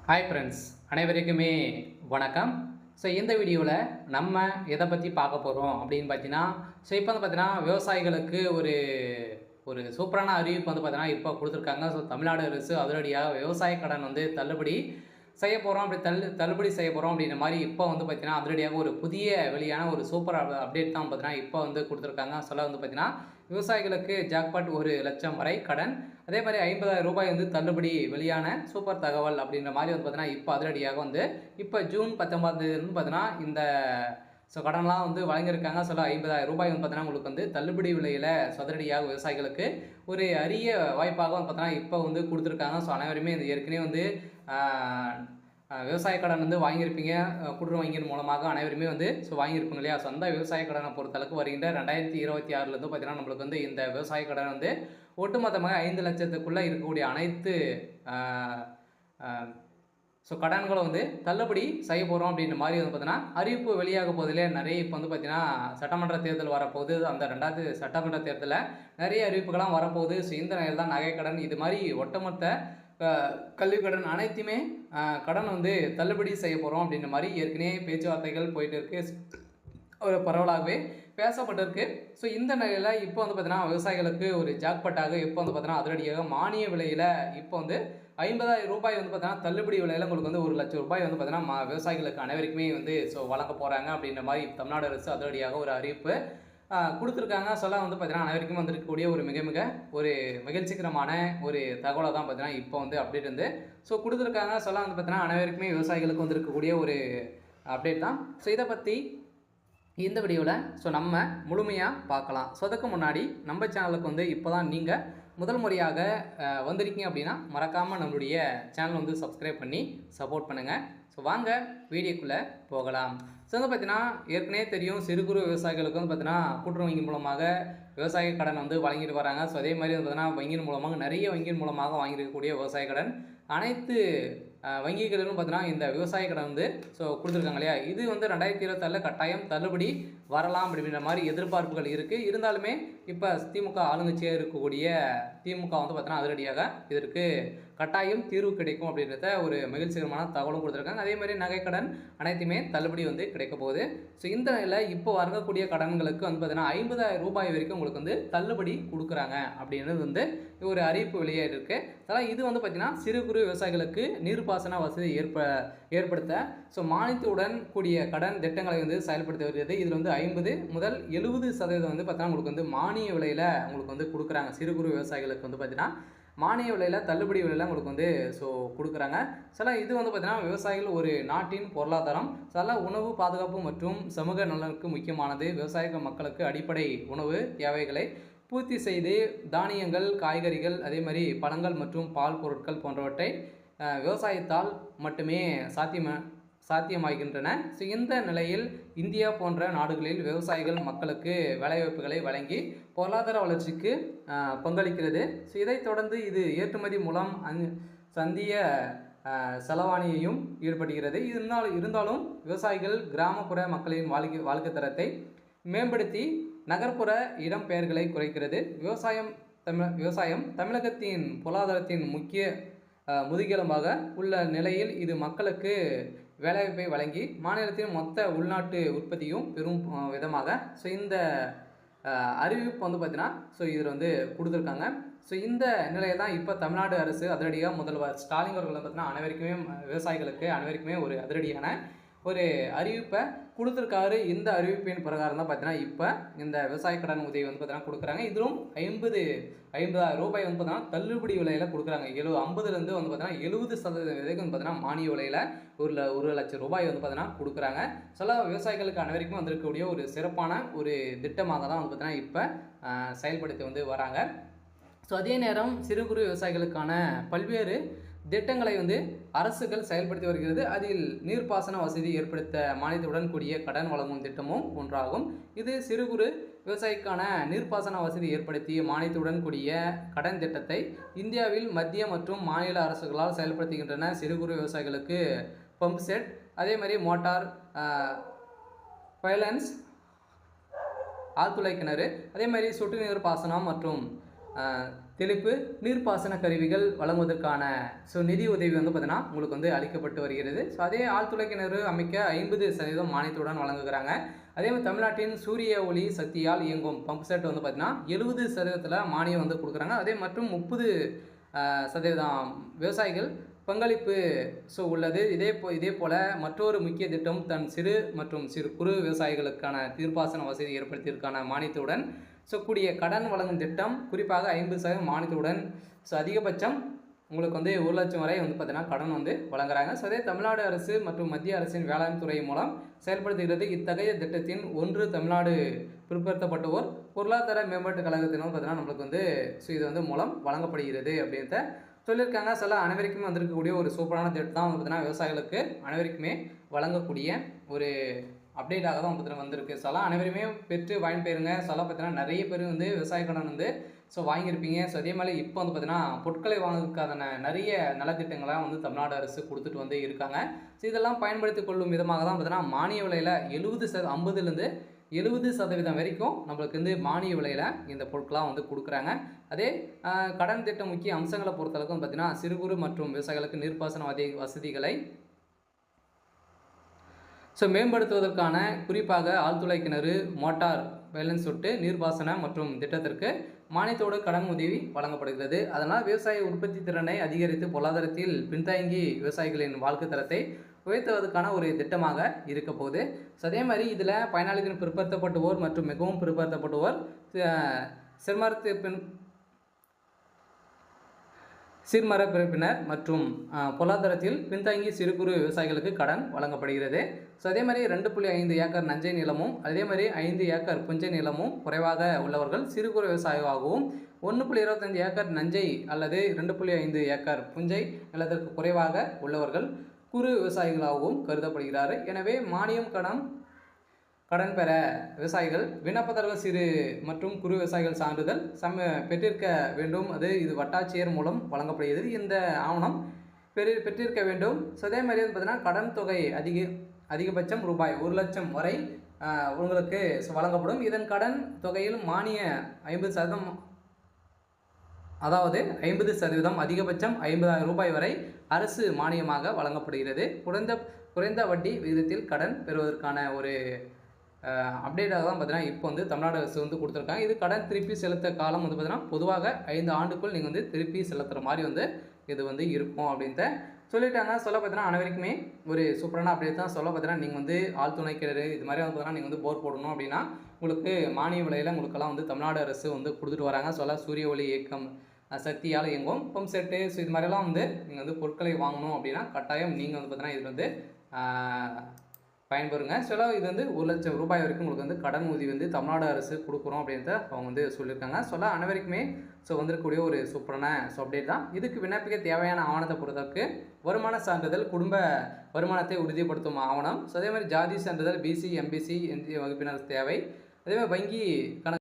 Hi friends, அனைவருக்குமே வணக்கம். So இந்த வீடியோவில் நம்ம எதை பற்றி பார்க்க போகிறோம் அப்படின்னு பார்த்தீங்கன்னா, இப்போ பார்த்தீங்கன்னா விவசாயிகளுக்கு ஒரு ஒரு சூப்பரான அறிவிப்பு பார்த்தீங்கன்னா இப்போ கொடுத்துருக்காங்க. ஸோ தமிழ்நாடு அரசு அதிரடியாக விவசாய கடன் தள்ளுபடி செய்ய போகிறோம், அப்படி தள்ளுபடி செய்ய போகிறோம் அப்படின்ற மாதிரி இப்போ பார்த்தீங்கன்னா அதிரடியாக ஒரு புதிய வெளியான ஒரு சூப்பர் அப்டேட் தான் பார்த்தீங்கன்னா இப்போ கொடுத்துருக்காங்க. சொல்ல பார்த்தீங்கன்னா விவசாயிகளுக்கு ஜாக்பாட் 1,00,000 வரை கடன், அதே மாதிரி 50,000 ரூபாய் தள்ளுபடி வெளியான சூப்பர் தகவல் அப்படின்ற மாதிரி பார்த்தீங்கன்னா இப்போ அதிரடியாக இப்போ ஜூன் 19 பார்த்தீங்கன்னா இந்த கடன்லாம் வழங்கியிருக்காங்க. சொல்ல 50,000 ரூபாய் பார்த்தீங்கன்னா உங்களுக்கு தள்ளுபடி விலையில் அதிரடியாக விவசாயிகளுக்கு ஒரு அரிய வாய்ப்பாக பார்த்தீங்கன்னா இப்போ கொடுத்துருக்காங்க. ஸோ அனைவருமே ஏற்கனவே விவசாய கடன் வாங்கியிருப்பீங்க. கூட்டுறவு வங்கியின் மூலமாக அனைவருமே வாங்கியிருப்பீங்க இல்லையா? ஸோ அந்த விவசாய கடனை பொறுத்தளவுக்கு வருகின்ற 2026 பார்த்தீங்கன்னா நம்மளுக்கு இந்த விவசாய கடன் ஒட்டுமொத்தமாக 5 லட்சத்துக்குள்ளே இருக்கக்கூடிய அனைத்து கடன்களை தள்ளுபடி செய்ய போகிறோம் அப்படின்ற மாதிரி பார்த்தீங்கன்னா அறிவிப்பு வெளியாக போதிலே நிறைய இப்போ பார்த்தீங்கன்னா சட்டமன்ற தேர்தல் வரப்போகுது. அந்த 2வது சட்டமன்ற தேர்தலில் நிறைய அறிவிப்புகள்லாம் வரப்போகுது. ஸோ இந்த நிலையில் தான் நகைக்கடன் இது மாதிரி ஒட்டுமொத்த கல்வி கடன் அனைத்துமே கடன் தள்ளுபடி செய்ய போகிறோம் அப்படின்ற மாதிரி ஏற்கனவே பேச்சுவார்த்தைகள் போயிட்டு இருக்கு, ஒரு பரவலாகவே பேசப்பட்டிருக்கு. ஸோ இந்த நிலையில் இப்போ பார்த்தீங்கன்னா விவசாயிகளுக்கு ஒரு ஜாக்பாட்டாக இப்போ பார்த்தீங்கன்னா அதிரடியாக மானிய விலையில் இப்போ 50,000 ரூபாய் பார்த்தீங்கன்னா தள்ளுபடி விலையில் உங்களுக்கு 1,00,000 ரூபாய் பார்த்தீங்கன்னா விவசாயிகளுக்கு அனைவருக்குமே வழங்க போகிறாங்க அப்படின்ற மாதிரி தமிழ்நாடு அரசு அதிரடியாக ஒரு அறிவிப்பு கொடுத்துருக்காங்க. சொல்ல பார்த்தீங்கன்னா அனைவருக்கும் வந்திருக்கக்கூடிய ஒரு மிக மிக ஒரு மகிழ்ச்சிகரமான ஒரு தகவலை தான் பார்த்தீங்கன்னா இப்போ அப்டேட் கொடுத்துருக்காங்க. சொல்ல பார்த்தீங்கன்னா அனைவருக்குமே விவசாயிகளுக்கு வந்திருக்கக்கூடிய ஒரு அப்டேட் தான். ஸோ இதை பற்றி இந்த வீடியோவில் நம்ம முழுமையாக பார்க்கலாம். ஸோ அதுக்கு முன்னாடி நம்ம சேனலுக்கு இப்போ தான் நீங்கள் முதல் முறையாக வந்திருக்கீங்க அப்படின்னா மறக்காமல் நம்மளுடைய சேனல் சப்ஸ்கிரைப் பண்ணி சப்போர்ட் பண்ணுங்கள். ஸோ வாங்க வீடியோக்குள்ளே போகலாம். ஸோ பார்த்தீங்கன்னா ஏற்கனவே தெரியும், சிறு குறு விவசாயிகளுக்கு பார்த்தீங்கன்னா கூட்டுறவு வங்கி மூலமாக விவசாய கடன் வழங்கிட்டு வராங்க. ஸோ அதே மாதிரி பார்த்தீங்கன்னா வங்கியின் மூலமாக நிறைய வங்கியின் மூலமாக வாங்கியிருக்கக்கூடிய விவசாய கடன் அனைத்து வங்கிகளிலும் பார்த்தீங்கன்னா இந்த விவசாய கடன் கொடுத்துருக்காங்க இல்லையா? இது 2026 கட்டாயம் தள்ளுபடி வரலாம் அப்படின்ற மாதிரி எதிர்பார்ப்புகள் இருக்குது. இருந்தாலுமே இப்போ திமுக ஆளுங்கட்சியாக இருக்கக்கூடிய திமுக பார்த்தீங்கன்னா அதிரடியாக இதற்கு கட்டாயம் தீர்வு கிடைக்கும் அப்படின்றத ஒரு மகிழ்ச்சிகரமான தகவலும் கொடுத்துருக்காங்க. அதே மாதிரி நகைக்கடன் அனைத்துமே தள்ளுபடி கிடைக்க போகுது. ஸோ இந்த நிலையில் இப்போ வழங்கக்கூடிய கடன்களுக்கு பார்த்தீங்கன்னா 50,000 ரூபாய் வரைக்கும் உங்களுக்கு தள்ளுபடி கொடுக்குறாங்க அப்படின்றது ஒரு அறிவிப்பு வெளியாக இருக்குது. அதனால் இது பார்த்தீங்கன்னா சிறு குறு விவசாயிகளுக்கு நீர்ப்பாசன வசதி ஏற்படுத்த மானியத்துடன் கூடிய கடன் திட்டங்களை செயல்படுத்தி வருகிறது. இதில் 50 முதல் 70% பார்த்தீங்கன்னா உங்களுக்கு மானிய விலையில் உங்களுக்கு கொடுக்குறாங்க. சிறு குறு விவசாயிகளுக்கு பார்த்தீங்கன்னா மானிய விலையில் தள்ளுபடி விலையில் உங்களுக்கு கொடுக்குறாங்க. சில இது பார்த்தீங்கன்னா விவசாயிகள் ஒரு நாட்டின் பொருளாதாரம், சில உணவு பாதுகாப்பு மற்றும் சமூக நலனுக்கு முக்கியமானது. விவசாய மக்களுக்கு அடிப்படை உணவு தேவைகளை பூர்த்தி செய்து தானியங்கள், காய்கறிகள், அதே மாதிரி பழங்கள் மற்றும் பால் பொருட்கள் போன்றவற்றை விவசாயத்தால் மட்டுமே சாத்தியமாகின்றன. ஸோ இந்த நிலையில் இந்தியா போன்ற நாடுகளில் விவசாயிகள் மக்களுக்கு வேலைவாய்ப்புகளை வழங்கி பொருளாதார வளர்ச்சிக்கு பங்களிக்கிறது. ஸோ இதைத் தொடர்ந்து இது ஏற்றுமதி மூலம் சந்திய செலவாணியையும் ஈடுபடுகிறது. இருந்தாலும் விவசாயிகள் கிராமப்புற மக்களின் வாழ்க்கை தரத்தை மேம்படுத்தி நகர்ப்புற இடம்பெயர்களை குறைக்கிறது. விவசாயம் தமிழகத்தின் பொருளாதாரத்தின் முக்கிய முதுகெலும்பாக உள்ள நிலையில் இது மக்களுக்கு வேலைவாய்ப்பை வழங்கி மாநிலத்தின் மொத்த உள்நாட்டு உற்பத்தியும் பெரும் விதமாக இந்த அறிவிப்பு பார்த்தீங்கன்னா இதில் கொடுத்துருக்காங்க. ஸோ இந்த நிலையை தான் இப்போ தமிழ்நாடு அரசு அதிரடியாக முதல்வர் ஸ்டாலின் அவர்கள் பார்த்தீங்கன்னா அனைவருக்குமே விவசாயிகளுக்கு அனைவருக்குமே ஒரு அதிரடியான ஒரு அறிவிப்பை கொடுத்துருக்காரு. இந்த அறிவிப்பின் பிரகாரம் தான் பார்த்தீங்கன்னா இப்போ இந்த விவசாய கடன் உதவி பார்த்தீங்கன்னா கொடுக்குறாங்க. இதிலும் 50,000 ரூபாய் பார்த்தீங்கன்னா தள்ளுபடி விலையில் கொடுக்குறாங்க. 50லேருந்து பார்த்தீங்கன்னா 70% வரைக்கும் பார்த்தீங்கன்னா மானிய விலையில் 1,00,000 ரூபாய் பார்த்தீங்கன்னா கொடுக்குறாங்க. சில விவசாயிகளுக்கு அனைவருக்கும் வந்திருக்கக்கூடிய ஒரு சிறப்பான ஒரு திட்டமாக தான் பார்த்தீங்கன்னா இப்போ செயல்படுத்தி வராங்க. ஸோ அதே நேரம் சிறு குறு விவசாயிகளுக்கான பல்வேறு திட்டங்களை அரசுகள் செயல்படுத்தி வருகிறது. அதில் நீர்ப்பாசன வசதி ஏற்படுத்த மானியத்துடன் கூடிய கடன் வழங்கும் திட்டமும் ஒன்றாகும். இது சிறு குறு விவசாயிக்கான நீர்ப்பாசன வசதி ஏற்படுத்தி மானியத்துடன் கூடிய கடன் திட்டத்தை இந்தியாவில் மத்திய மற்றும் மாநில அரசுகளால் செயல்படுத்துகின்றன. சிறு குறு விவசாயிகளுக்கு பம்ப் செட், அதே மாதிரி மோட்டார், பைலன்ஸ், ஆழ்துளை கிணறு, அதே மாதிரி சொட்டு நீர் பாசனம் மற்றும் தெளிப்பு நீர்ப்பாசன கருவிகள் வழங்குவதற்கான நிதி உதவி வந்து பார்த்தீங்கன்னா உங்களுக்கு வந்து அளிக்கப்பட்டு வருகிறது. அதே ஆழ்துளை கிணறு அமைக்க 50% மானியத்துடன் வழங்குகிறாங்க. அதே மாதிரி தமிழ்நாட்டின் சூரிய ஒளி சக்தியால் இயங்கும் பம்ப் செட் வந்து பார்த்தீங்கன்னா 70% மானியம் வந்து கொடுக்குறாங்க. அதே மற்றும் 30% விவசாயிகள் பங்களிப்பு உள்ளது. இதே போல மற்றொரு முக்கிய திட்டம் தன் சிறு மற்றும் சிறு குறு விவசாயிகளுக்கான நீர்ப்பாசன வசதி ஏற்படுத்தியதற்கான மானியத்துடன் கூடிய கடன் வழங்கும் திட்டம், குறிப்பாக 50% மானியத்துடன் அதிகபட்சம் உங்களுக்கு வந்து 1 லட்சம் வரை வந்து பார்த்தீங்கன்னா கடன் வந்து வழங்குறாங்க. அதே தமிழ்நாடு அரசு மற்றும் மத்திய அரசின் வேளாண் துறை மூலம் செயல்படுத்துகிறது. இத்தகைய திட்டத்தின் ஒன்று தமிழ்நாடு பிற்படுத்தப்பட்டோர் பொருளாதார மேம்பாட்டு கழகத்தினும் பார்த்தீங்கன்னா நம்மளுக்கு வந்து இது வந்து மூலம் வழங்கப்படுகிறது அப்படின்றத சொல்லியிருக்காங்க. அனைவருக்குமே வந்திருக்கக்கூடிய ஒரு சூப்பரான திட்டம் தான் வந்து பார்த்தீங்கன்னா விவசாயிகளுக்கு அனைவருக்குமே வழங்கக்கூடிய ஒரு அப்டேட்டாக தான் பார்த்தீங்கன்னா வந்திருக்கு. அனைவருமே பெற்று பயன்பெறுங்க. பார்த்தீங்கன்னா நிறைய பேர் வந்து விவசாய கடன் வந்து வாங்கியிருப்பீங்க. அதே மாதிரி இப்போ வந்து பார்த்தீங்கன்னா பொருட்களை வாங்குறதுக்கான நிறைய நலத்திட்டங்களாக வந்து தமிழ்நாடு அரசு கொடுத்துட்டு வந்து இருக்காங்க. இதெல்லாம் பயன்படுத்தி கொள்ளும் விதமாக தான் பார்த்தீங்கன்னா மானிய விலையில் 50% 70% வரைக்கும் நம்மளுக்கு வந்து மானிய விலையில் இந்த பொருட்களாக வந்து கொடுக்குறாங்க. அதே கடன் திட்டம் முக்கிய அம்சங்களை பொறுத்தளவுக்கு பார்த்தீங்கன்னா சிறு குறு மற்றும் விவசாயிகளுக்கு நீர்ப்பாசன வசதிகளை மேம்படுத்துவதற்கான குறிப்பாக ஆழ்துளை கிணறு, மோட்டார் பேலன்ஸ் சொட்டு நீர்ப்பாசன மற்றும் திட்டத்திற்கு மானியத்தோடு கடன் உதவி வழங்கப்படுகிறது. அதனால் விவசாய உற்பத்தி திறனை அதிகரித்து பொருளாதாரத்தில் பின்தங்கி விவசாயிகளின் வாழ்க்கை தரத்தை உயர்த்துவதற்கான ஒரு திட்டமாக இருக்க போகுது. அதே மாதிரி இதில் பயனாளிகளின் பிற்படுத்தப்பட்டோர் மற்றும் மிகவும் பிற்படுத்தப்பட்டோர் சீர்மரப்பினர் மற்றும் பொருளாதாரத்தில் பின்தங்கி சிறு குறு விவசாயிகளுக்கு கடன் வழங்கப்படுகிறது. அதே மாதிரி 2.5 ஏக்கர் நஞ்சை நிலமும் அதே மாதிரி 5 ஏக்கர் புஞ்சை நிலமும் குறைவாக உள்ளவர்கள் சிறு குறு விவசாயியாகவும் 1.25 ஏக்கர் நஞ்சை அல்லது 2.5 ஏக்கர் புஞ்சை நிலத்திற்கு குறைவாக உள்ளவர்கள் குறு விவசாயிகளாகவும் கருதப்படுகிறார்கள். எனவே மானியம் கடன் பெற விவசாயிகள் விண்ணப்பதாரர்கள் சிறு மற்றும் குறு விவசாயிகள் சான்றிதழ் பெற்றிருக்க வேண்டும். இது வட்டாட்சியர் மூலம் வழங்கப்படுகிறது. இந்த ஆவணம் பெற்றிருக்க வேண்டும். அதே மாதிரி பார்த்தீங்கன்னா கடன் தொகை அதிகபட்சம் ரூபாய் 1 லட்சம் வரை உங்களுக்கு வழங்கப்படும். இதன் கடன் தொகையில் மானிய 50%, அதாவது 50% அதிகபட்சம் 50,000 ரூபாய் வரை அரசு மானியமாக வழங்கப்படுகிறது. குறைந்த வட்டி விகிதத்தில் கடன் பெறுவதற்கான ஒரு அப்டேட்டாக தான் பார்த்தீங்கன்னா இப்போ வந்து தமிழ்நாடு அரசு வந்து கொடுத்துருக்காங்க. இது கடன் திருப்பி செலுத்த காலம் வந்து பார்த்தீங்கன்னா பொதுவாக 5 ஆண்டுக்குள் நீங்கள் வந்து திருப்பி செலுத்துகிற மாதிரி வந்து இது வந்து இருக்கும் அப்படின்ட்டு சொல்லிட்டாங்க. பார்த்தீங்கன்னா அனைவருக்குமே ஒரு சூப்பரான அப்டேட் தான். பார்த்தீங்கன்னா நீங்கள் வந்து ஆழ்துணை கிணறு இது மாதிரி வந்து பார்த்தீங்கன்னா நீங்கள் வந்து போர் போடணும் அப்படின்னா உங்களுக்கு மானிய விலையில் உங்களுக்கெல்லாம் வந்து தமிழ்நாடு அரசு வந்து கொடுத்துட்டு வராங்க. சூரிய ஒளி இயக்கம் சக்தியால் இயங்கும் பம்ப் செட்டு இது மாதிரிலாம் வந்து நீங்கள் வந்து பொருட்களை வாங்கணும் அப்படின்னா கட்டாயம் நீங்கள் வந்து பார்த்தீங்கன்னா இதில் வந்து பயன்பெறுங்க. இது வந்து 1 லட்சம் ரூபாய் வரைக்கும் உங்களுக்கு வந்து கடன் உதவி வந்து தமிழ்நாடு அரசு கொடுக்குறோம் அப்படின்றத அவங்க வந்து சொல்லியிருக்காங்க. அனைவருக்குமே வந்திருக்கக்கூடிய ஒரு சூப்பரான அப்டேட் தான். இதுக்கு விண்ணப்பிக்க தேவையான ஆவணத்தை பொறுத்தவரைக்கு வருமான சான்றிதழ், குடும்ப வருமானத்தை உறுதிப்படுத்தும் ஆவணம், அதே மாதிரி ஜாதி சான்றிதழ், பிசி, எம்பிசி, என்டி வகுப்பினர் தேவை, அதே மாதிரி வங்கி கணக்கு